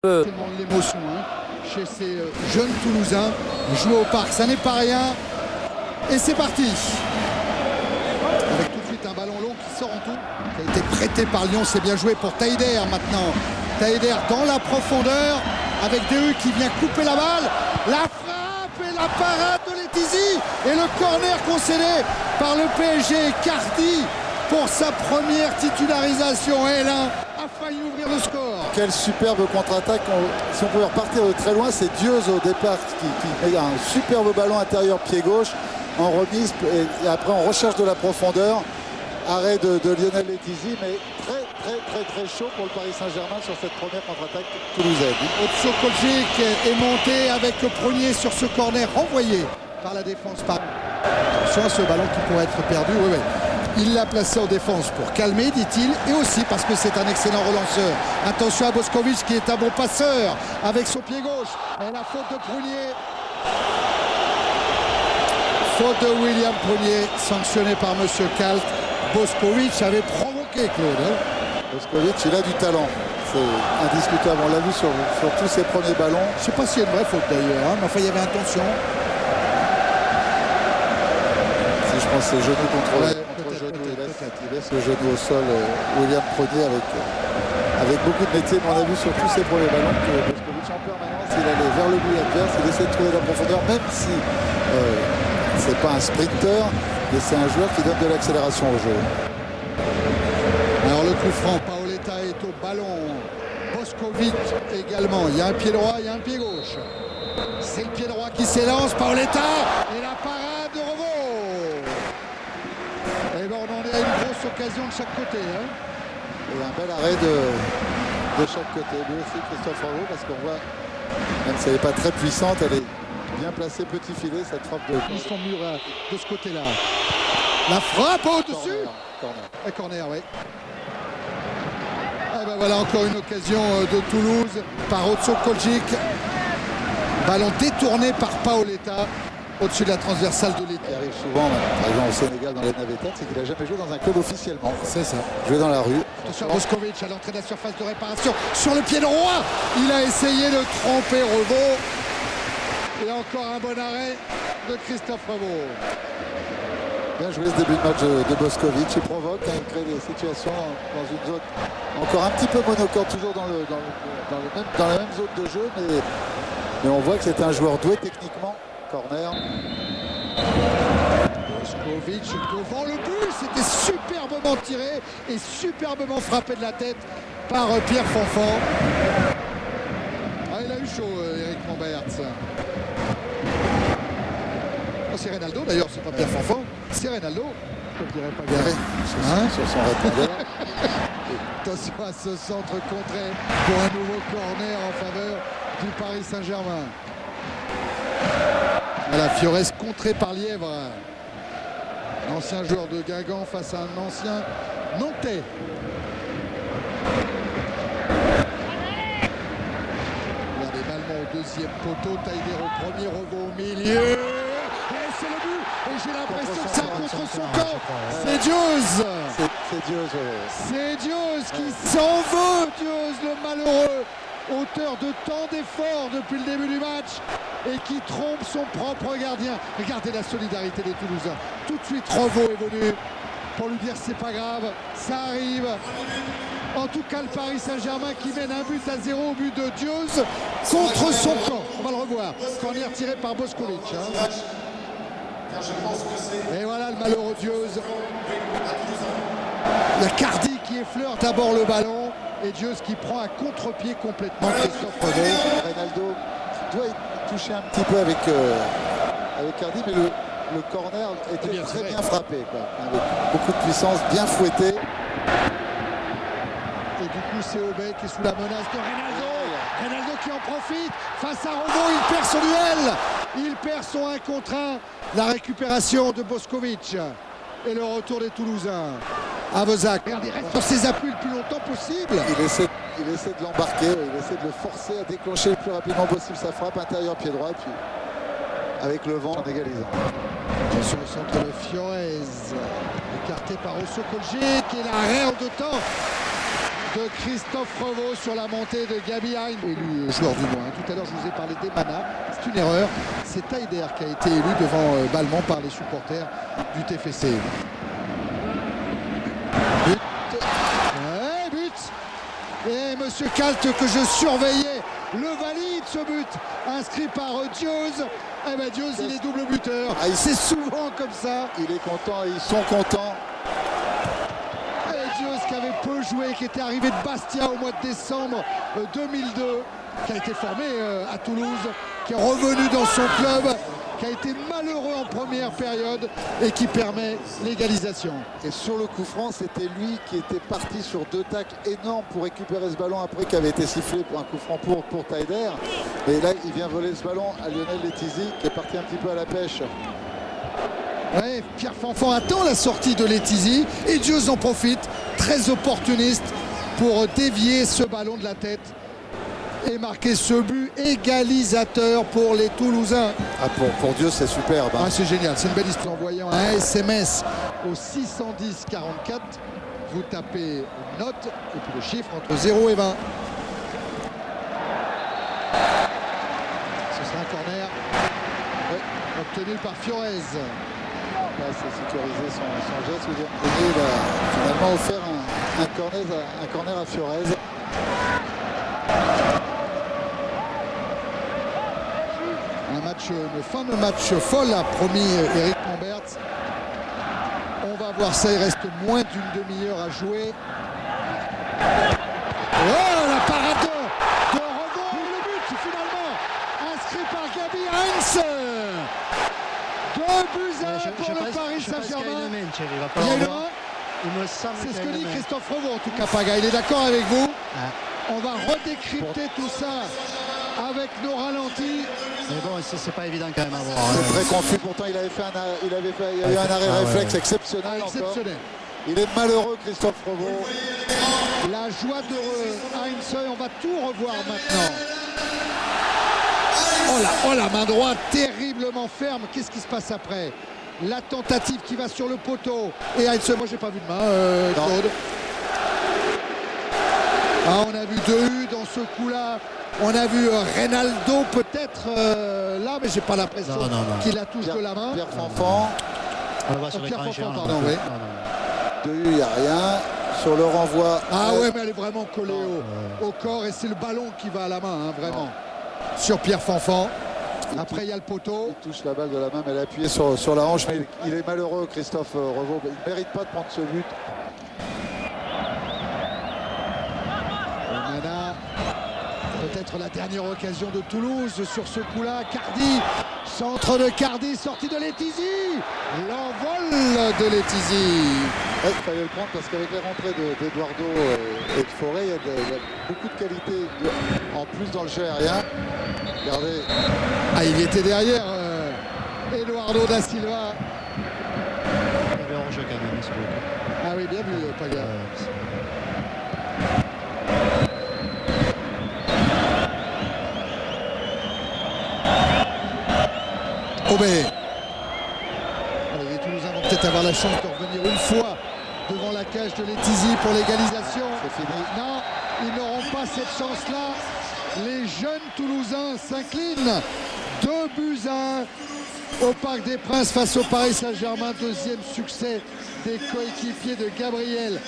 Tellement l'émotion chez ces jeunes Toulousains. Jouer au parc, ça n'est pas rien. Et c'est parti. Avec tout de suite un ballon long qui sort en tout. Qui a été prêté par Lyon, c'est bien joué pour Taider maintenant. Taider dans la profondeur avec DE qui vient couper la balle. La frappe et la parade de Letizy. Et le corner concédé par le PSG. Cardi pour sa première titularisation. L1 a failli ouvrir le score. Quelle superbe contre-attaque. Si on pouvait repartir de très loin, c'est Dieuze au départ qui met un superbe ballon intérieur pied gauche en remise et après en recherche de la profondeur. Arrêt de Lionel Letizy, mais très chaud pour le Paris Saint-Germain sur cette première contre-attaque toulousaine. Otso Koljic est monté avec le premier sur ce corner renvoyé par la défense. Attention à ce ballon qui pourrait être perdu. Oui. Il l'a placé en défense pour calmer, dit-il, et aussi parce que c'est un excellent relanceur. Attention à Boskovic qui est un bon passeur avec son pied gauche. Et la faute de Prunier. Faute de William Prunier, sanctionné par Monsieur Kalt. Boskovic avait provoqué Claude. Boskovic, il a du talent. C'est indiscutable. On l'a vu sur tous ses premiers ballons. Je ne sais pas s'il y a une vraie faute d'ailleurs, mais enfin il y avait intention. Si je pense que c'est genou contre genou. Il laisse le genou au sol, William Prunier avec beaucoup de métier. Mais on a vu sur tous ses premiers ballons que Boskovic en permanence, il allait vers le but adverse, il essaie de trouver la profondeur, même si c'est pas un sprinter, mais c'est un joueur qui donne de l'accélération au jeu. Alors le coup franc, Paoletta est au ballon. Boskovic également. Il y a un pied droit, il y a un pied gauche. C'est le pied droit qui s'élance. Paoletta et la parade de Revo. Et bien on en est à une grosse occasion de chaque côté. Et un bel arrêt de chaque côté. Lui aussi Christophe Revo, parce qu'on voit, même si elle n'est pas très puissante, elle est bien placée, petit filet, cette frappe de... Ils sont mûrs de ce côté-là. La frappe au-dessus. Corner. Corner, oui. Et ben voilà encore une occasion de Toulouse par Otso Koljic. Ballon détourné par Paoletta au-dessus de la transversale de l'État. Il arrive souvent, par exemple au Sénégal, dans les navettes, c'est qu'il n'a jamais joué dans un club officiellement. C'est ça. Joué dans la rue. Attention à Boskovic à l'entrée de la surface de réparation. Sur le pied droit, il a essayé de tromper Revo. Et encore un bon arrêt de Christophe Revo. Bien joué ce début de match de Boskovic. Il provoque, il crée des situations dans une zone encore un petit peu monocorde, toujours dans la même zone de jeu, mais on voit que c'est un joueur doué techniquement. Corner. Boskovic devant le but, c'était superbement tiré et superbement frappé de la tête par Pierre Fonfon. Ah, il a eu chaud, Eric Lambertz. C'est Reynaldo d'ailleurs, c'est pas Pierre Fonfon, c'est Reynaldo. Je ne dirais pas Garé. Sur son répondeur. Attention à ce centre contré pour un nouveau corner en faveur du Paris Saint-Germain. Voilà, Fiores contré par Lièvre. L'ancien joueur de Guingamp face à un ancien Nantais. Regardez, Balmont au deuxième poteau, Taider au premier, Revo au milieu. Et c'est le but. Et j'ai l'impression que c'est contre son camp. C'est Dieuze. C'est Dieuze. C'est Dieuze qui s'en veut. Dieuze, le malheureux. Auteur de tant d'efforts depuis le début du match et qui trompe son propre gardien. Regardez la solidarité des Toulousains. Tout de suite, Revo est venu pour lui dire c'est pas grave, ça arrive. En tout cas, le Paris Saint-Germain qui mène un but à 0 au but de Dieuze contre son camp. On va le revoir. Corner tiré par Boskovic. Et voilà le malheureux Dieuze. Il y a Cardi qui effleure d'abord le ballon. Et Dieuze qui prend à contre-pied complètement Christophe Revo. Reynaldo doit toucher un petit peu avec Cardi, mais le corner était très bien frappé, quoi, avec beaucoup de puissance, bien fouetté. Et du coup c'est Aubé qui est sous la menace de Reynaldo. Reynaldo qui en profite face à Revo, il perd son duel. Il perd son 1 contre 1. La récupération de Boskovic et le retour des Toulousains. Avezac, regardez, reste sur ses appuis le plus longtemps possible. Il essaie de l'embarquer, il essaie de le forcer à déclencher le plus rapidement possible sa frappe intérieur pied droit, puis avec le vent en égalisant. Sur le centre de Fiores, écarté par Otso Koljic et l'arrêt en 2 temps de Christophe Revaux sur la montée de Gabi Heinz, élu joueur du mois. Tout à l'heure, je vous ai parlé d'Emana. C'est une erreur. C'est Taider qui a été élu devant Balmont par les supporters du TFC. But. Ouais, but. Et Monsieur Kalt, que je surveillais, le valide, ce but inscrit par Dios. Eh ben Dios, il est double buteur. Ah, c'est souvent comme ça. Il est content et ils sont contents. Dios qui avait peu joué, qui était arrivé de Bastia au mois de décembre 2002, qui a été formé à Toulouse, qui est revenu dans son club, qui a été malheureux en première période et qui permet l'égalisation. Et sur le coup franc, c'était lui qui était parti sur 2 tacles énormes pour récupérer ce ballon après qui avait été sifflé pour un coup franc pour Taider. Et là, il vient voler ce ballon à Lionel Letizy qui est parti un petit peu à la pêche. Ouais, Pierre Fanfan attend la sortie de Letizy et Dios en profite, très opportuniste pour dévier ce ballon de la tête et marquer ce but égalisateur pour les Toulousains. Ah, pour Dios, c'est superbe. Hein. Ah, c'est génial, c'est une belle histoire. En envoyant un SMS au 610 44, vous tapez une note et puis le chiffre entre 0 et 20. Ce sera un corner obtenu par Fiorez. Là, c'est sécurisé son geste. Il a finalement offert un corner à Fiorez. Une fin de match folle, a promis Eric Lambert. On va voir ça, il reste moins d'une demi-heure à jouer. Oh, la parade de Revaux et le but finalement inscrit par Gabi Heinz. 2-1 pour le Paris Saint-Germain. Il y a eu un. C'est ce que dit Christophe Revaux en tout cas. Paga, il est d'accord avec vous. On va redécrypter tout ça avec nos ralentis. Mais bon, c'est pas évident quand même à voir. C'est très confus. Pourtant, il y a eu un arrêt réflexe exceptionnel. Exceptionnel. Il est malheureux, Christophe Revaux. La joie de Heinz, on va tout revoir maintenant. Oh la main droite terriblement ferme. Qu'est-ce qui se passe après? La tentative qui va sur le poteau. Et Heinz, moi j'ai pas vu de main, Claude. Ah, on a vu 2 dans ce coup-là. On a vu Reynaldo peut-être là, mais j'ai pas l'impression qu'il la touche de la main. Pierre Fanfan. On le voit sur l'écran. Pierre Fanfan, pardon, oui. 2, il n'y a rien. Sur le renvoi. Ah ouais, mais elle est vraiment collée au corps et c'est le ballon qui va à la main, hein, vraiment. Sur Pierre Fanfan. Après, il y a le poteau. Il touche la balle de la main, mais elle est appuyée sur la hanche. Mais il est malheureux, Christophe Revaux. Il ne mérite pas de prendre ce but. Peut-être la dernière occasion de Toulouse sur ce coup-là. Cardi, centre de Cardi, sortie de Letizy. L'envol de Letizy. Il fallait le prendre parce qu'avec les rentrées d'Eduardo et de Forêt, il y a beaucoup de qualité en plus dans le jeu aérien. Regardez. Ah, il était derrière Eduardo da Silva. Il y avait hors-jeu quand même sur le coup. Ah oui, bien vu, Paga. Aubé. Allez, les Toulousains vont peut-être avoir la chance de revenir une fois devant la cage de Letizy pour l'égalisation. C'est fini. Non, ils n'auront pas cette chance-là. Les jeunes Toulousains s'inclinent 2-1 au Parc des Princes face au Paris Saint-Germain. Deuxième succès des coéquipiers de Gabriel